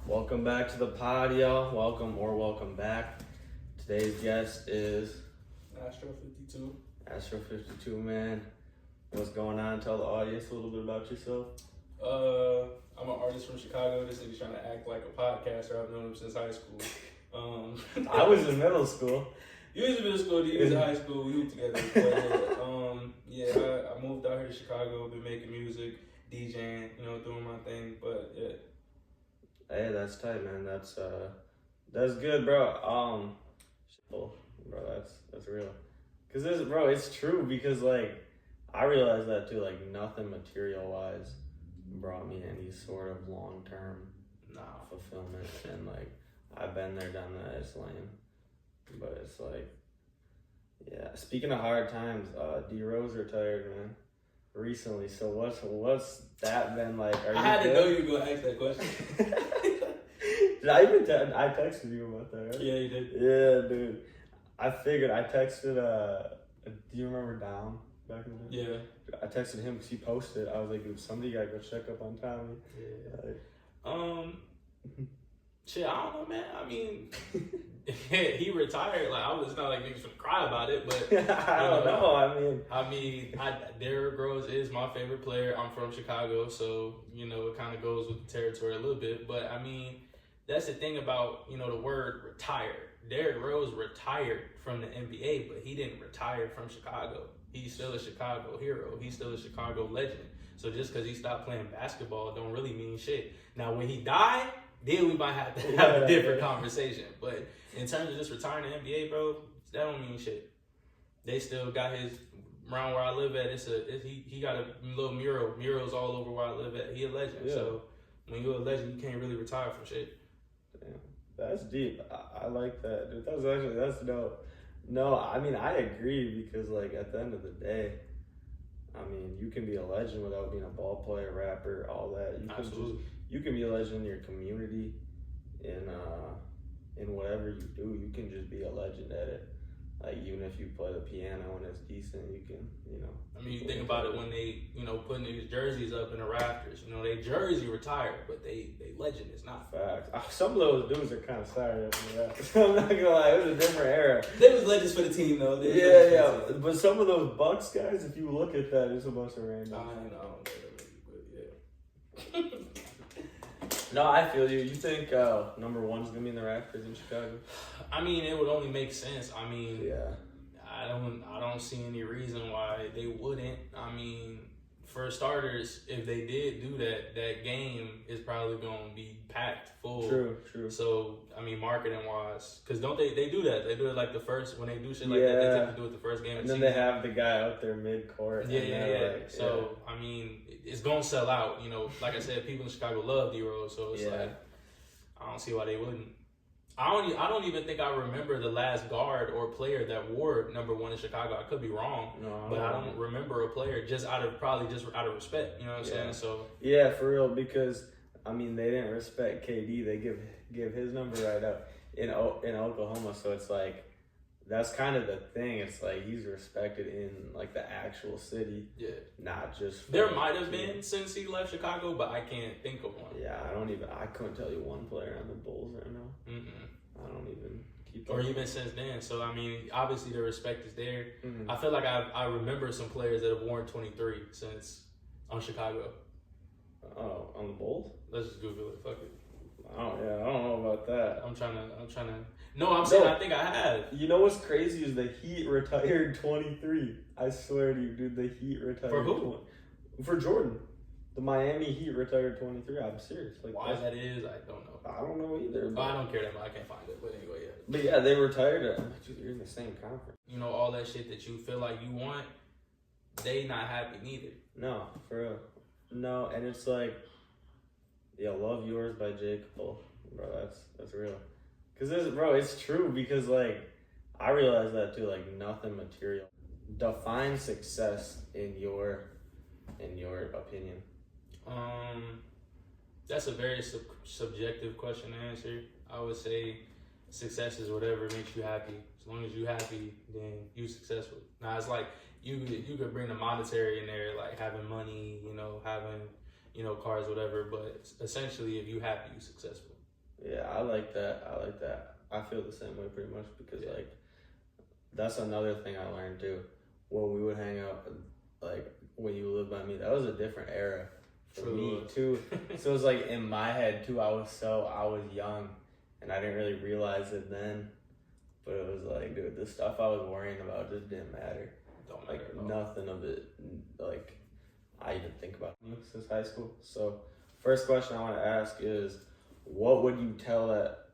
Welcome back to the pod, y'all. Welcome back. Today's guest is Astro 52. Astro 52, man. What's going on? Tell the audience a little bit about yourself. I'm an artist from Chicago. This nigga's trying to act like a podcaster. I've known him since high school. I was in middle school. You was in middle school, you was in high school, we were together. But, I moved out here to Chicago, been making music, DJing, doing my thing. But yeah. Hey, that's tight, man. That's good, bro. Bro, that's real. Cause it's true. Because like, I realized that too. Like, nothing material wise brought me any sort of long term fulfillment, and like, I've been there, done that. It's lame, but it's like, yeah. Speaking of hard times, Drose retired, man, recently. So what's that been like? I had to know you were gonna ask that question. Did I even I texted you about that, right? Yeah, you did. Yeah, dude. I figured I texted. Do you remember Dom back in the day? Yeah. I texted him because he posted. I was like, dude, somebody gotta go check up on Tommy. Yeah. Shit, I don't know, man. I mean, he retired. Like, it's not like niggas gonna cry about it, but I don't know. I mean, Derrick Rose is my favorite player. I'm from Chicago, so it kind of goes with the territory a little bit. But I mean, that's the thing about the word retired. Derrick Rose retired from the NBA, but he didn't retire from Chicago. He's still a Chicago hero. He's still a Chicago legend. So just because he stopped playing basketball don't really mean shit. Now, when he died, then we might have to have a different conversation. But in terms of just retiring the NBA, bro, that don't mean shit. They still got his, around where I live at, he got a little murals all over where I live at. He a legend. Yeah. So when you're a legend, you can't really retire from shit. Damn. That's deep. I like that, dude. That's dope. No, I mean, I agree because, like, at the end of the day, I mean, you can be a legend without being a ball player, rapper, all that. You can be a legend in your community, in whatever you do. You can just be a legend at it. Like, even if you play the piano and it's decent, you can, I mean, you think about it when they, putting these jerseys up in the rafters. They jersey retired, but they legend is not. Facts. Some of those dudes are kind of sorry up in the rafters. I'm not gonna lie, it was a different era. They was legends for the team, though. Yeah. But some of those Bucks guys, if you look at that, it's a bunch of random. I know, but yeah. No, I feel you. You think number one's gonna be in the rafters in Chicago? I mean, it would only make sense. I mean, yeah. I don't see any reason why they wouldn't. I mean, for starters, if they did do that, that game is probably gonna be packed full. True. So I mean, marketing wise, because don't they do that? They do it like the first when they do shit like that. They tend to do it the first game. And then they have the guy out there mid court. Yeah. So I mean, it's gonna sell out. Like I said, people in Chicago love D-Rose, so it's like I don't see why they wouldn't. I don't even think I remember the last guard or player that wore number one in Chicago. I could be wrong, but I don't remember a player just out of respect. You know what I'm saying? So yeah, for real, because I mean they didn't respect KD. They give his number right up in Oklahoma. So it's like that's kind of the thing. It's like he's respected in like the actual city, not just. There might have been since he left Chicago, but I can't think of one. Yeah, I couldn't tell you one player on the Bulls right now. I don't even keep. Or even since then. So I mean, obviously the respect is there. Mm-hmm. I feel like I remember some players that have worn 23 since on Chicago. Oh, on the Bulls? Let's just Google it. Fuck it. I don't know about that. I'm trying to. No, I'm saying I think I have. You know what's crazy is the Heat retired 23. I swear to you, dude, the Heat retired. For who? For Jordan. The Miami Heat retired 23. I'm serious. Like, why that is, I don't know. I don't know either. I don't care that much. I can't find it. But anyway, yeah. But yeah, they retired it. You're in the same conference. All that shit that you feel like you want, they not happy neither. No, for real. No, and it's like, Love Yours by J. Cole. Bro, that's real. Because, it's true because, like, I realize that too, like, nothing material. Define success in your opinion. That's a very subjective question to answer. I would say success is whatever makes you happy. As long as you're happy, then you're successful. Now, it's like you could bring the monetary in there, like having money, having, cars, whatever. But essentially, if you're happy, you're successful. Yeah, I like that. I like that. I feel the same way pretty much because like that's another thing I learned too. When we would hang out, like when you lived by me, that was a different era for me too. So it was like in my head too. I was young, and I didn't really realize it then. But it was like, dude, the stuff I was worrying about just didn't matter. Don't matter like nothing of it, like I even think about since high school. So, first question I want to ask is, what would you tell that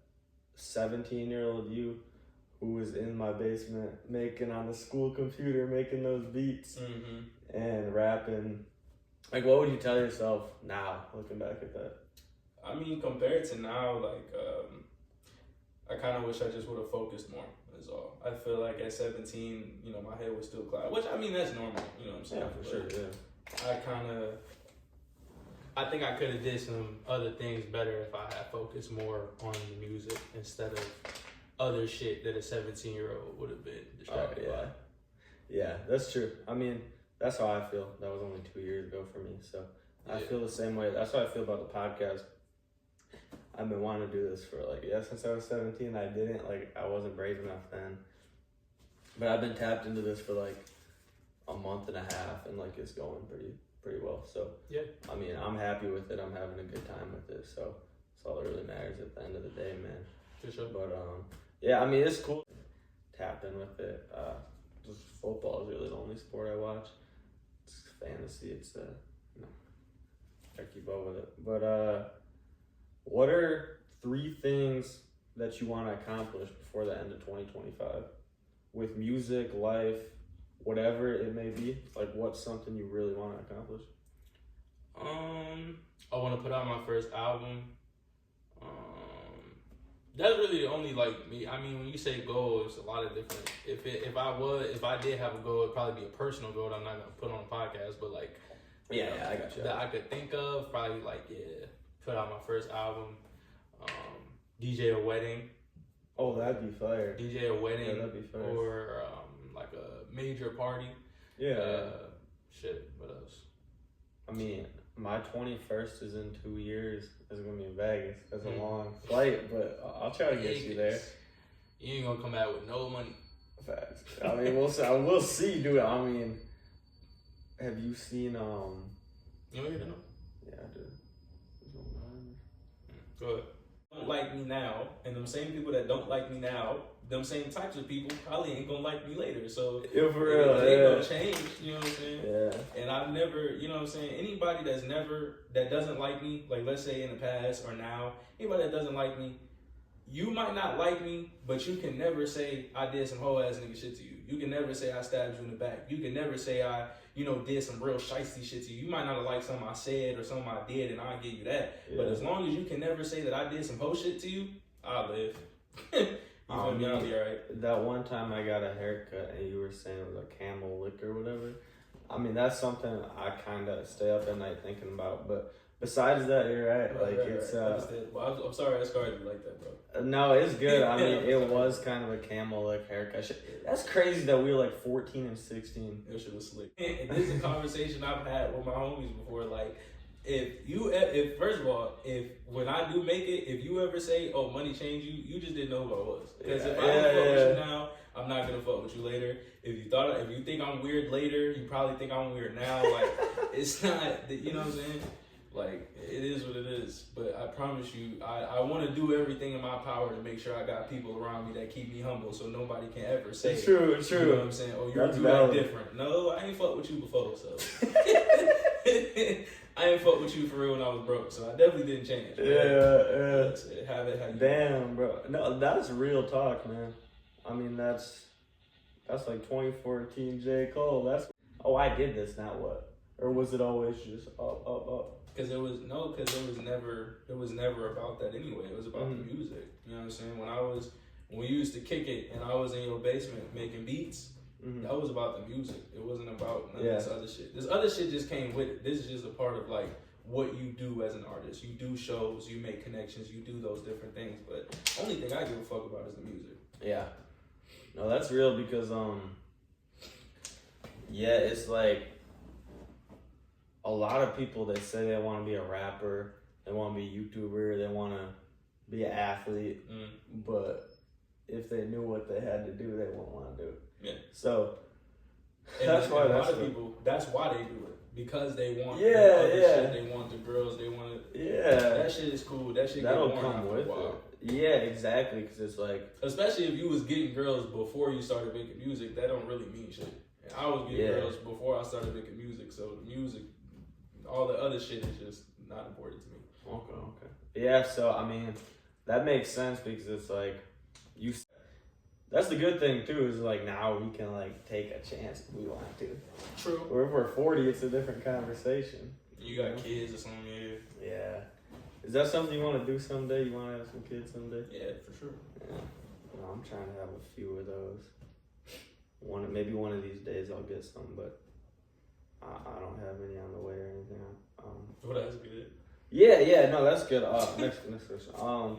17-year-old you who was in my basement making on the school computer, making those beats and rapping? Like, what would you tell yourself now, looking back at that? I mean, compared to now, like, I kind of wish I just would have focused more, is all. I feel like at 17, you know, my head was still clouded, which, I mean, that's normal, you know what I'm saying? Yeah, for sure, yeah. I think I could have did some other things better if I had focused more on the music instead of other shit that a 17-year-old would have been distracted by. Yeah, that's true. I mean, that's how I feel. That was only 2 years ago for me, so I feel the same way. That's how I feel about the podcast. I've been wanting to do this for since I was 17. I didn't, I wasn't brave enough then. But I've been tapped into this for a month and a half, and it's going pretty well. So yeah, I mean, I'm happy with it. I'm having a good time with it. So that's all that really matters at the end of the day, man. For sure. But yeah, I mean, it's cool. Tap in with it. Just football is really the only sport I watch. It's fantasy. It's I keep up with it. But what are 3 things that you want to accomplish before the end of 2025? With music, life, whatever it may be, what's something you really want to accomplish? I want to put out my first album. That's really the only me. I mean, when you say goal, it's a lot of different. If I did have a goal, it'd probably be a personal goal that I'm not gonna put on a podcast, but yeah, I got you. That I could think of, probably put out my first album, DJ a wedding. Oh, that'd be fire. DJ a wedding, yeah, that'd be fire. Or a major party. Yeah. Shit. What else? I mean, my 21st is in 2 years. It's gonna be in Vegas. That's a long flight, but I'll try to get you there. You ain't gonna come back with no money. Facts. I mean, we'll see, dude. I mean, have you seen You want me to know? Yeah, I do. Go ahead. Don't like me now, and them same people that don't like me now, them same types of people probably ain't gonna like me later. So yeah, for real, they gonna change. You know what I'm saying? Yeah. And I've never, you know what I'm saying. Anybody that doesn't like me, let's say in the past or now, anybody that doesn't like me, you might not like me, but you can never say I did some whole ass nigga shit to you. You can never say I stabbed you in the back. You can never say I, did some real shiesty shit to you. You might not have liked something I said or something I did, and I'll give you that. Yeah. But as long as you can never say that I did some whole shit to you, I'll live. You feel me? I'll be alright. That one time I got a haircut and you were saying it was a camel lick or whatever. I mean, that's something I kind of stay up at night thinking about. But besides that, you're right. It's. Well, I'm sorry I scarred you like that, bro. No, it's good. I mean, it was kind of a camel lick haircut. That's crazy that we were 14 and 16. That shit was slick. And this is a conversation I've had with my homies before. If first of all, when I do make it, if you ever say, "Oh, money changed you," you just didn't know who I was. Because if I don't fuck with you now, I'm not gonna fuck with you later. If you think I'm weird later, you probably think I'm weird now. It's not. You know what I'm saying? It is what it is. But I promise you, I want to do everything in my power to make sure I got people around me that keep me humble, so nobody can ever say. It's true. You know what I'm saying? Oh, you act different. No, I ain't fucked with you before, so. I ain't fucked with you for real when I was broke, so I definitely didn't change. Yeah. Have it how you Damn, bro. No, that's real talk, man. I mean, that's 2014 J. Cole. I did this, now what? Or was it always just up? Because it was never about that anyway. It was about the music. You know what I'm saying? When we used to kick it and I was in your basement making beats, that was about the music. It wasn't about none of this other shit. This other shit just came with it. This is just a part of what you do as an artist. You do shows, you make connections, you do those different things. But the only thing I give a fuck about is the music. Yeah. No, that's real because it's a lot of people that say they want to be a rapper, they want to be a YouTuber, they want to be an athlete, but if they knew what they had to do, they wouldn't want to do it. Yeah. So and that's why a lot of people. That's why they do it, because they want Yeah, the other yeah. shit. They want the girls. They want it. yeah, That shit is cool. That shit that'll get boring come after with a while. it. Yeah, exactly. Because it's like, Especially if you was getting girls before you started making music, that don't really mean shit. And I was getting girls before I started making music, so the music, all the other shit is just not important to me. okay. Yeah, so I mean, that makes sense because it's like, that's the good thing too, is like now we can like take a chance if we want to. True. Or if we're 40, it's a different conversation. You got kids or something, yeah. Yeah. Is that something you want to do someday? You want to have some kids someday? Yeah, for sure. Yeah. Well, I'm trying to have a few of those. Maybe one of these days I'll get some, but I don't have any on the way or anything. Well, that's good. Yeah, no, that's good. Next question.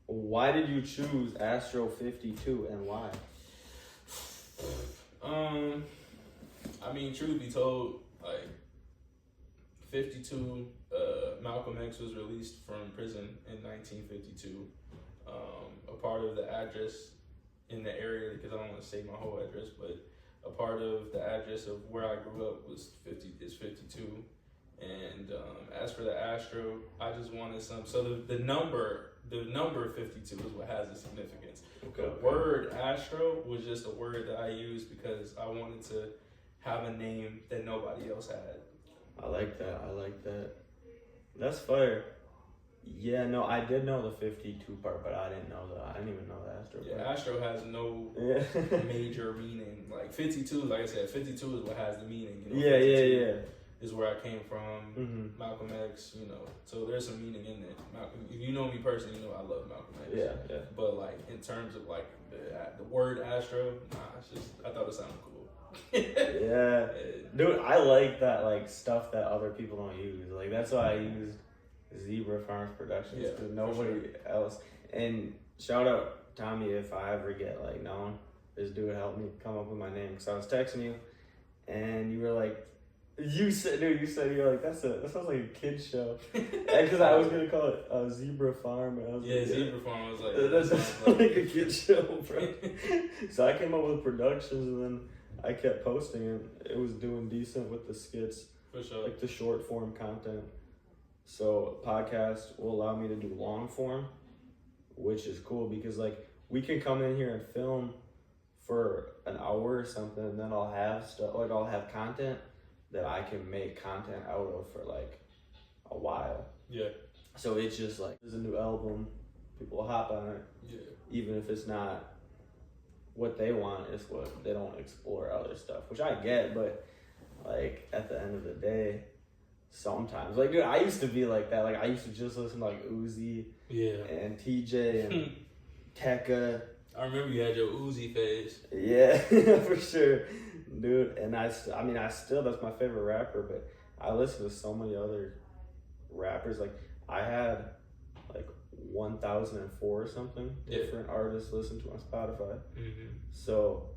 Why did you choose Astro 52 and why? I mean, truth be told, like 52, Malcolm X was released from prison in 1952. A part of the address in the area, because I don't want to say my whole address, but a part of the address of where I grew up is 52. And as for the Astro, I just wanted some. So the number 52 is what has the significance. Okay. The word Astro was just a word that I used because I wanted to have a name that nobody else had. I like that. That's fire. Yeah, no, I did know the 52 part, but I didn't even know the Astro part. Yeah, Astro has no major meaning. Like 52, like I said, 52 is what has the meaning. You know, Yeah. Is where I came from, Malcolm X, you know. So there's some meaning in there. Malcolm, if you know me personally, you know I love Malcolm X. Yeah. But like in terms of like the word Astro, it's just, I thought it sounded cool. Yeah. Dude, I like that like stuff that other people don't use. Like that's why I used Zebra Farms Productions, because nobody else. And shout out Tommy if I ever get like known. This dude helped me come up with my name, because I was texting you and you were like, you said you're like, that sounds like a kid's show. Because I was gonna call it Zebra Farm, and I was like, Zebra Farm. I was like, that sounds like a kid's show, bro. So I came up with productions, and then I kept posting, and it was doing decent with the skits, for sure, like the short form content. So podcast will allow me to do long form, which is cool because like we can come in here and film for an hour or something, and then I'll have stuff, like I'll have content that I can make content out of for like a while. Yeah. So it's just like, there's a new album, people will hop on it. Yeah. Even if it's not what they want, it's what they don't explore other stuff, which I get, but like at the end of the day, sometimes, like dude, I used to be like that. Like I used to just listen to like Uzi and TJ and Tekka. I remember you had your Uzi phase. Yeah, for sure. Dude, and I mean, that's my favorite rapper, but I listen to so many other rappers. Like, I had like 1,004 or something different artists listen to on Spotify. So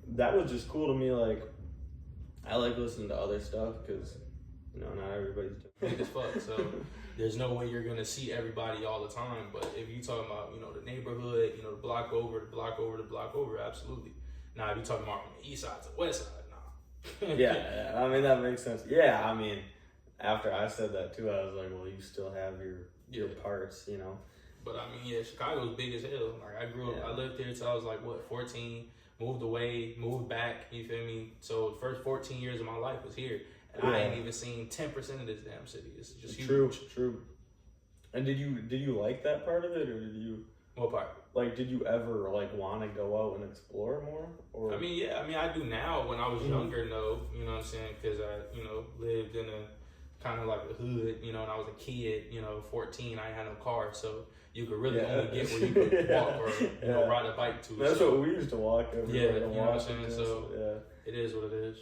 that was just cool to me. Like, I like listening to other stuff because, you know, not everybody's big as fuck. So there's no way you're gonna see everybody all the time. But if you talking about, you know, the neighborhood, you know, the block over, absolutely. Now, if you talking about from the east side to the west side, nah. Yeah, I mean, that makes sense. Yeah, I mean, after I said that too, I was like, well, you still have your parts, you know. But I mean, yeah, Chicago's big as hell. Like I grew up, I lived there till I was like, 14, moved away, moved back, you feel me? So the first 14 years of my life was here. And I ain't even seen 10% of this damn city. It's just huge. True. And did you like that part of it, or did you? What part? Like, did you ever like want to go out and explore more? Or I mean, yeah. I mean, I do now. When I was younger, no. You know what I'm saying? Because I, you know, lived in a kind of like a hood. You know, and I was a kid. You know, 14. I ain't had no car, so you could really only get where you could walk or you know ride a bike to. That's what we used to walk over. Yeah, you know what I'm saying. So it is what it is.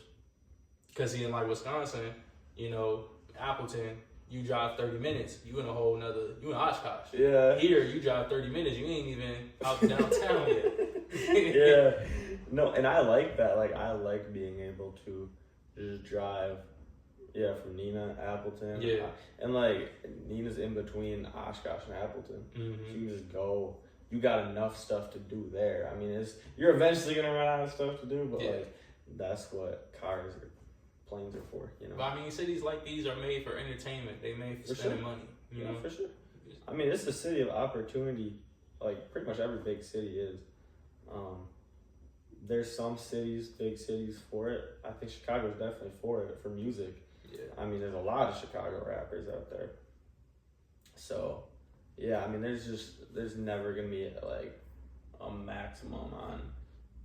Because in like Wisconsin, you know, Appleton. You drive 30 minutes, you in Oshkosh. Yeah. Here, you drive 30 minutes, you ain't even out downtown yet. Yeah. No, and I like that. Like, I like being able to just drive Yeah, from Nina, Appleton. Yeah. And like Nina's in between Oshkosh and Appleton. Mm-hmm. So you can just go. You got enough stuff to do there. I mean, you're eventually gonna run out of stuff to do, but like that's what cars or planes are for, you know. But I mean, cities like these are made for entertainment. They made for spending money. You know, for sure. I mean, it's a city of opportunity. Like pretty much every big city is. There's some cities, big cities for it. I think Chicago's definitely for it for music. Yeah. I mean, there's a lot of Chicago rappers out there. So, yeah, I mean, there's never gonna be like a maximum on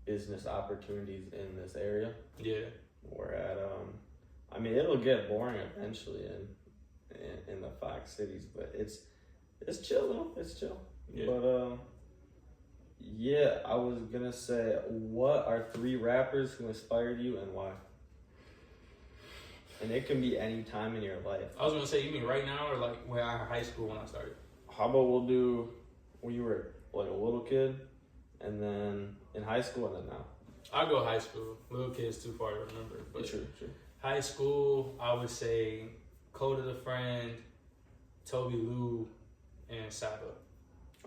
business opportunities in this area. Yeah. We're at I mean, it'll get boring eventually in the Fox cities, but it's chill though. It's chill. Yeah. But yeah, I was gonna say, what are 3 rappers who inspired you and why? And it can be any time in your life. I was gonna say, you mean right now or like when I high school when I started? How about we'll do when you were like a little kid, and then in high school, and then now. I'll go high school. Little kid's too far to remember. But True. high school, I would say Code of the Friend, Toby Lou, and Saba.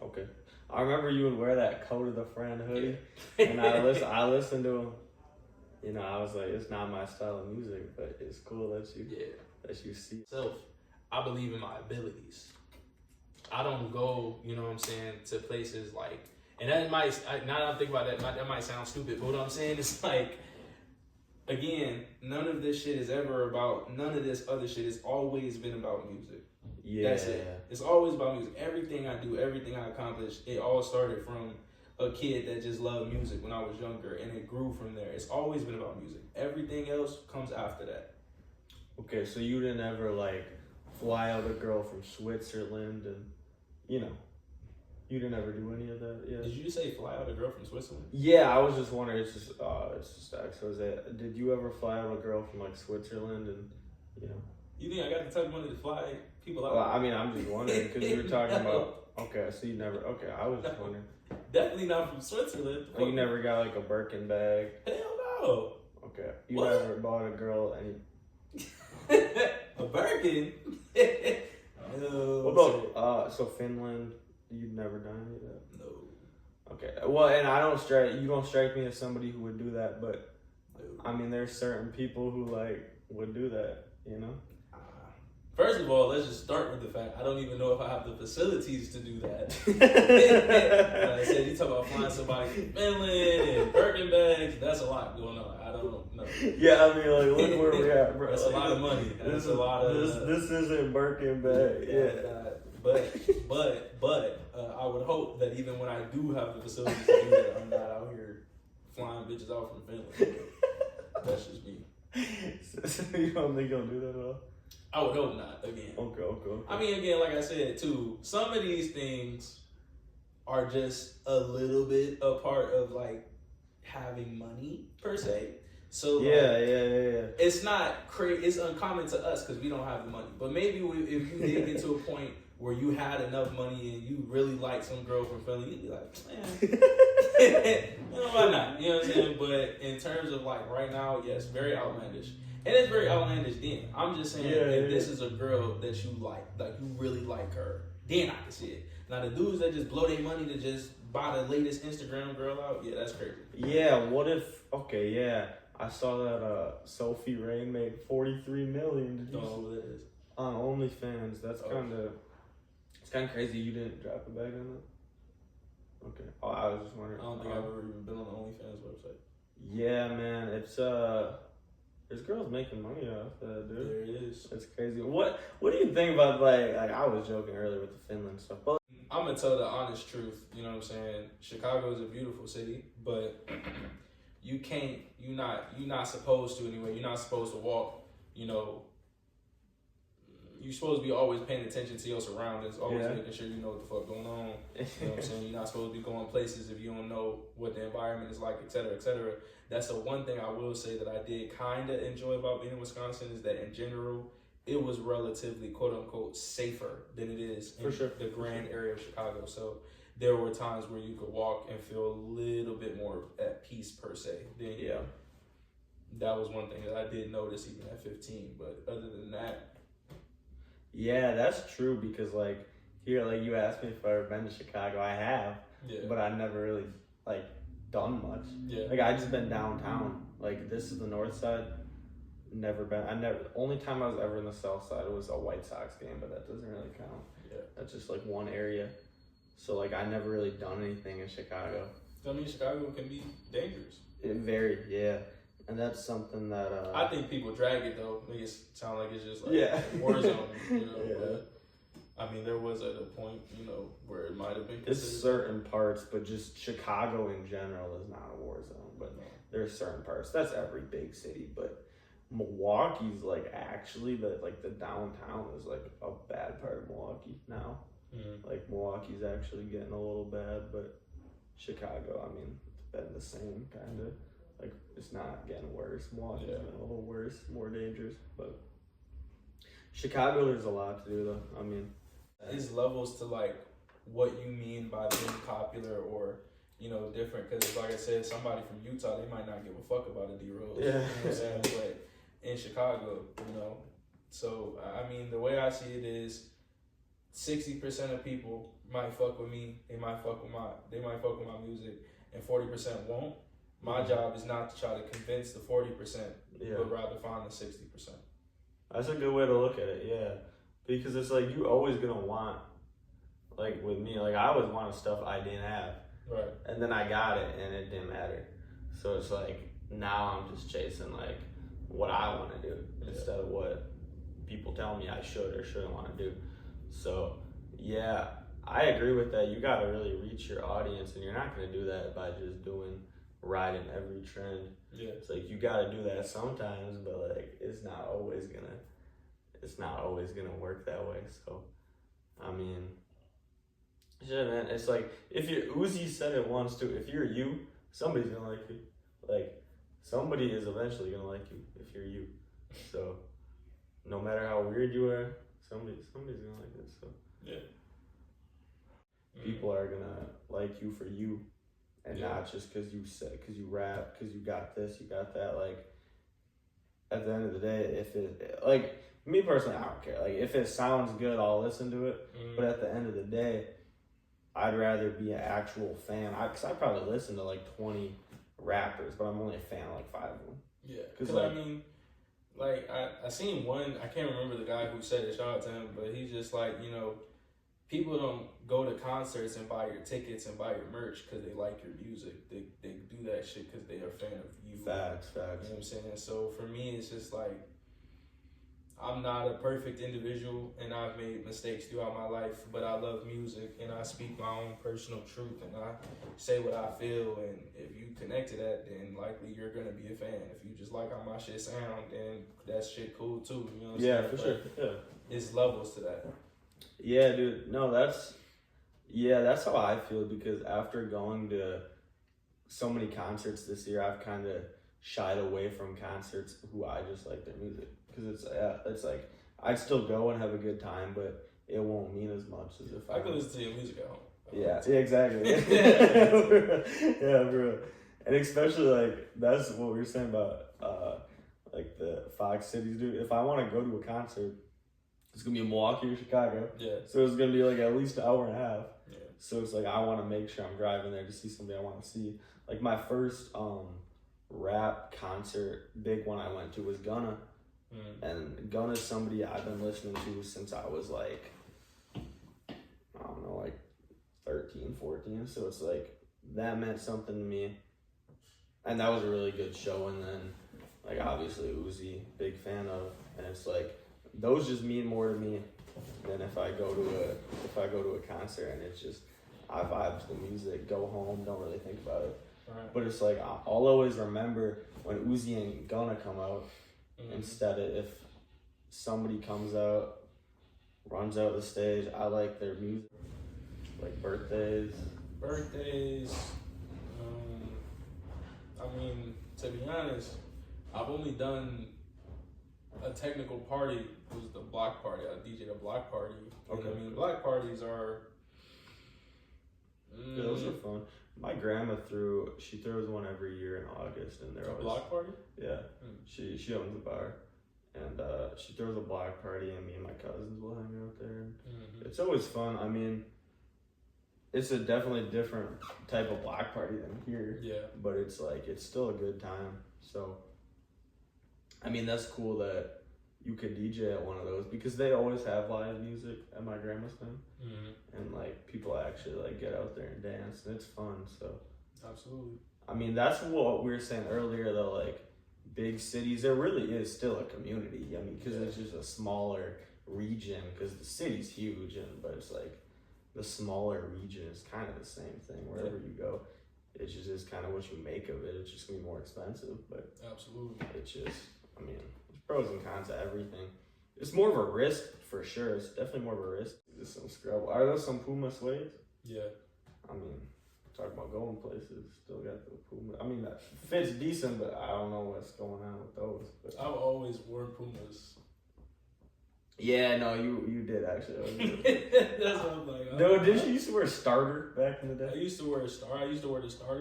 Okay. I remember you would wear that Code of the Friend hoodie, and I listened to him. You know, I was like, it's not my style of music, but it's cool that you see. Self, I believe in my abilities. I don't go, you know what I'm saying, to places like, and that might, now that I'm thinking about that might sound stupid, but what I'm saying is like, again, none of this shit is ever about, none of this other shit has always been about music. Yeah. That's it. It's always about music. Everything I do, everything I accomplish, it all started from a kid that just loved music when I was younger, and it grew from there. It's always been about music. Everything else comes after that. Okay, so you didn't ever like fly out a girl from Switzerland, and you know, you didn't ever do any of that. Yeah. Did you say fly out a girl from Switzerland? Yeah, I was just wondering. It's just so did you ever fly out a girl from like Switzerland, and you know? You think I got the type of money to fly people out? Well, I mean, I'm just wondering because you were talking about. Okay, so you never. Okay, I was just wondering. Definitely not from Switzerland. Oh, you never got like a Birkin bag? Hell no. Okay, you What? never bought a girl any. A Birkin? No. What about so Finland? You've never done any of that? No. Okay, well, and you don't strike me as somebody who would do that, but No. I mean, there's certain people who like would do that, you know? First of all, let's just start with the fact I don't even know if I have the facilities to do that. Like I said, you talk about flying somebody from Finland and Birkin bags, that's a lot going on. I don't know. Yeah, I mean, like, look where we're at, bro. That's like, a lot of money. That's a lot of... This isn't Birkin bag, yeah. But I would hope that even when I do have the facilities to do that, I'm not out here flying bitches out from Finland. That's just me. So you don't think you'll do that at all? I would hope not, again. Okay. I mean, again, like I said, too, some of these things are just a little bit a part of, like, having money, per se. So, yeah. It's not crazy. It's uncommon to us because we don't have the money. But maybe if you did get to a point where you had enough money and you really liked some girl from Philly, you'd be like, man, why not? You know what I'm saying? But in terms of, like, right now, yes, very outlandish. And it's very outlandish then. I'm just saying, if this is a girl that you like you really like her, then I can see it. Now, the dudes that just blow their money to just buy the latest Instagram girl out, yeah, that's crazy. Yeah, what if, okay, yeah, I saw that Sophie Ray made $43 million. Don't know who that is. On OnlyFans. That's it's kind of crazy you didn't drop a bag on that. Okay. Oh, I was just wondering. I don't think I've ever even been on the OnlyFans website. Yeah, man, it's there's girls making money off that, dude. There it is. It's crazy. What do you think about like I was joking earlier with the Finland stuff, but I'm gonna tell the honest truth. You know what I'm saying? Chicago is a beautiful city, but you can't. You're not supposed to anyway. You're not supposed to walk. You know, you're supposed to be always paying attention to your surroundings, always making sure you know what the fuck going on. You know what I'm saying? You're not supposed to be going places if you don't know what the environment is like, et cetera, et cetera. That's the one thing I will say that I did kind of enjoy about being in Wisconsin is that in general, it was relatively quote unquote safer than it is in the grand area of Chicago. So there were times where you could walk and feel a little bit more at peace per se than that was one thing that I did notice even at 15. But other than that, Yeah, that's true because like here, like you asked me if I've ever been to Chicago. I have, yeah, but I never really like done much. yeah, Like I just been downtown. Like this is the north side. Never been. I never. Only time I was ever in the south side was a White Sox game, but that doesn't really count. yeah. That's just like one area. So like I never really done anything in Chicago. I mean, Chicago can be dangerous. It varied, yeah, and that's something that I think people drag it though. Make it sound like it's just like Yeah. war zone, you know. Yeah. But I mean, there was at a point, you know, where it might have been it's considered. certain parts, but just Chicago in general is not a war zone. But there's certain parts. That's every big city, but Milwaukee's like actually the downtown is like a bad part of Milwaukee now. Mm-hmm. Like Milwaukee's actually getting a little bad, but Chicago, I mean, it's been the same kind of. Like it's not getting worse. Milwaukee's been a little worse, more dangerous, but Chicago there's a lot to do though. I mean, There's levels to like what you mean by being popular or, you know, different. Because like I said, somebody from Utah, they might not give a fuck about a D-Rose. Yeah. You know what I'm saying? But in Chicago, you know. So I mean, the way I see it is 60% of people might fuck with me, they might fuck with my music, and 40% won't. My job is not to try to convince the 40%, but rather find the 60%. That's a good way to look at it, yeah. Because it's like you always gonna want, like with me, like I always wanted stuff I didn't have. Right. And then I got it and it didn't matter. So it's like now I'm just chasing like what I want to do instead of what people tell me I should or shouldn't want to do. So yeah, I agree with that. You gotta really reach your audience, and you're not gonna do that by just riding every trend. Yeah. It's like you gotta do that sometimes, but like it's not always gonna work that way. So I mean, shit, man. It's like if you Uzi said it once too. If you're you, somebody's gonna like you. Like somebody is eventually gonna like you if you're you. So no matter how weird you are, somebody's gonna like it. So yeah, people are gonna like you for you, and not just because you rap, because you got this, you got that. Like at the end of the day, if it like me personally, I don't care. Like if it sounds good, I'll listen to it. But at the end of the day, I'd rather be an actual fan. Cause I probably listen to like 20 rappers, but I'm only a fan of like 5 of them. Yeah, because like, I mean, like I seen one. I can't remember the guy who said it. Shout out to him, but he's just like, you know, people don't go to concerts and buy your tickets and buy your merch because they like your music. They do that shit because they are a fan of you. Facts. You know what I'm saying? So for me, it's just like I'm not a perfect individual, and I've made mistakes throughout my life, but I love music, and I speak my own personal truth, and I say what I feel, and if you connect to that, then likely you're going to be a fan. If you just like how my shit sound, then that shit cool too, you know what I'm saying? For sure, yeah. It's levels to that. Yeah, dude, no, that's how I feel, because after going to so many concerts this year, I've kind of shied away from concerts who I just like their music. Because it's like, I'd still go and have a good time, but it won't mean as much as if I could listen to your music at home. Yeah, exactly. Yeah, bro. And especially, like, that's what we were saying about, like, the Fox Cities, dude. If I want to go to a concert, it's going to be in Milwaukee or Chicago. Yeah. So it's going to be, like, at least an hour and a half. Yeah. So it's like, I want to make sure I'm driving there to see somebody I want to see. Like, my first rap concert, big one I went to was Gunna. And Gunna's somebody I've been listening to since I was like, I don't know, like 13, 14. So it's like, that meant something to me. And that was a really good show. And then, like, obviously Uzi, big fan of. And it's like, those just mean more to me than if I go to a concert and it's just, I vibe to the music, go home, don't really think about it. Right. But it's like, I'll always remember when Uzi and Gunna come out. Instead of if somebody comes out, runs out the stage, I like their music, like birthdays. I mean, to be honest, I've only done a technical party. It was the block party. I DJ'd a block party. Okay. And I mean, block parties are. Yeah, those are fun. My grandma she throws one every year in August, and they're A always block party? yeah. She owns a bar, and she throws a block party, and me and my cousins will hang out there. And it's always fun. I mean, it's a definitely different type of block party than here. Yeah. But it's still a good time. So, I mean, that's cool that you could DJ at one of those because they always have live music at my grandma's thing, and like people actually like get out there and dance, and it's fun. So, absolutely. I mean, that's what we were saying earlier. Though, like big cities, there really is still a community. I mean, because it's just a smaller region. Because the city's huge, but it's like the smaller region is kind of the same thing wherever you go. It's just kind of what you make of it. It's just gonna be more expensive, but absolutely, it's just. I mean, there's pros and cons to everything. It's more of a risk for sure. It's definitely more of a risk. Just some scrub. Are those some Puma suedes? Yeah. I mean, talking about going places, still got the Puma. I mean, that fits decent, but I don't know what's going on with those. But I've always worn Pumas. yeah, no, you did actually. That's what I'm like. No, didn't you used to wear a starter back in the day? I used to wear the starter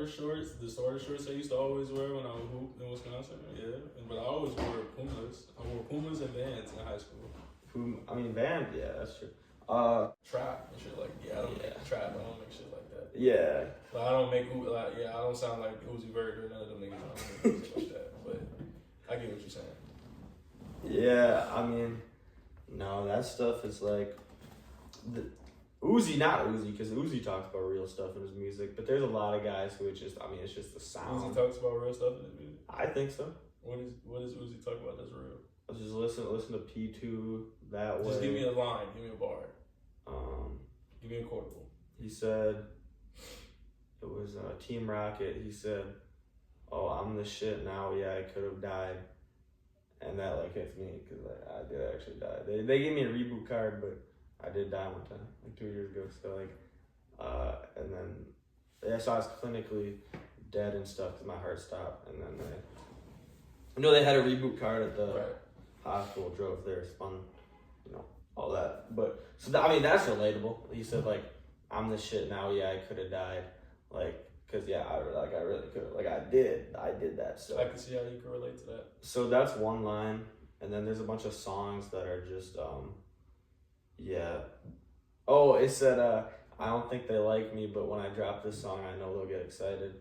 shorts. The starter shorts I used to always wear when I would hoop in Wisconsin. Yeah, but I always wore Pumas. I wore Pumas and Vans in high school. Vans, yeah, that's true. Trap and shit like I don't make trap. I don't make shit like that. Yeah. Like, I don't make I don't sound like Uzi Vert or none of them niggas. I don't make shit like that. But I get what you're saying. Yeah, I mean, no, that stuff is like Uzi, not Uzi, because Uzi talks about real stuff in his music. But there's a lot of guys who it's just the sound. Uzi talks about real stuff in his music. I think so. What does Uzi talk about that's real? Just listen to P2 that way. Just give me a line, give me a bar. Give me a quotable. He said, it was Team Rocket. He said, "Oh, I'm the shit now. Yeah, I could have died," and that like hits me because I did actually die. They gave me a reboot card, but I did die one time, like 2 years ago. So and then so I was clinically dead and stuff because my heart stopped, and then they had a reboot card at the hospital. Drove there, spun, all that. But so I mean that's relatable. He said like, "I'm the shit now. Yeah, I could have died." Like, cause I really could. Like I did that. So I can see how you can relate to that. So that's one line, and then there's a bunch of songs that are just Oh, it said I don't think they like me, but when I drop this song, I know they'll get excited.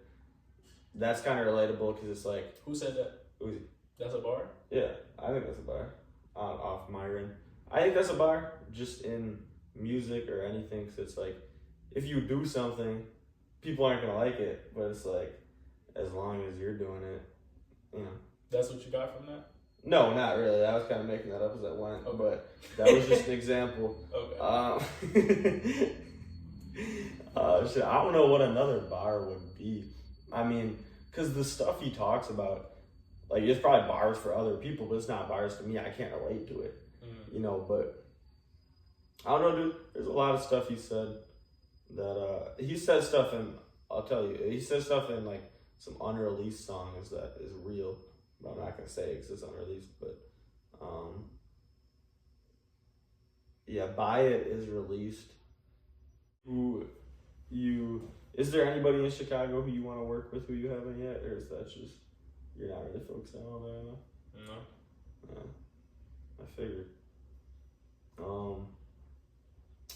That's kind of relatable because it's like, who said that? Uzi. That's a bar? Yeah, I think that's a bar. Off Myron. I think that's a bar just in music or anything. Cause it's like, if you do something, people aren't gonna like it, but it's like, as long as you're doing it, That's what you got from that? No, not really. I was kind of making that up as I went, but that was just an example. Okay. Shit, I don't know what another bar would be. I mean, because the stuff he talks about, like, it's probably bars for other people, but it's not bars to me. I can't relate to it, but I don't know, dude. There's a lot of stuff he said that, he said stuff in, I'll tell you, he said stuff in, like, some unreleased songs that is real. But I'm not going to say it because it's unreleased, but, Buy It is released. Is there anybody in Chicago who you want to work with who you haven't yet, or is that just, you're not really focused on all that enough? No. I figured.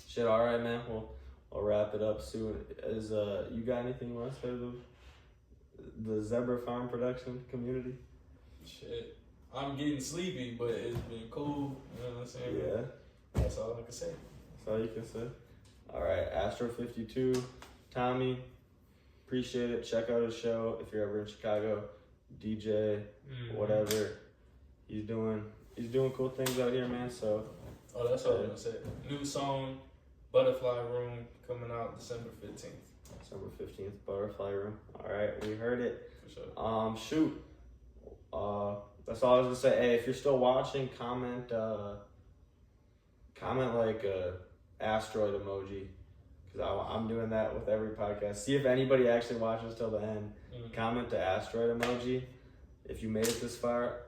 Shit, alright, man, I'll wrap it up soon. You got anything you want to say to the Zebra Farm production community? Shit, I'm getting sleepy, but it's been cool. You know what I'm saying? Yeah. That's all I can say. That's all you can say. All right, Astro 52, Tommy, appreciate it. Check out his show if you're ever in Chicago. DJ, whatever. He's doing cool things out here, man. So. Oh, that's all I was gonna say. New song, Butterfly Room, coming out December 15th. December 15th, Butterfly Room. All right, we heard it. For sure. Shoot. That's all I was gonna say. Hey, if you're still watching, comment like a asteroid emoji, because I'm doing that with every podcast. See if anybody actually watches till the end. Comment the asteroid emoji. If you made it this far,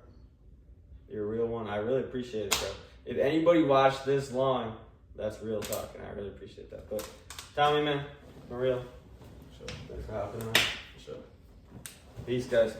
you're a real one. I really appreciate it, bro. If anybody watched this long, that's real talk, and I really appreciate that. But Tommy, man, for real. Sure. Thanks for hopping on. For sure. Peace, guys.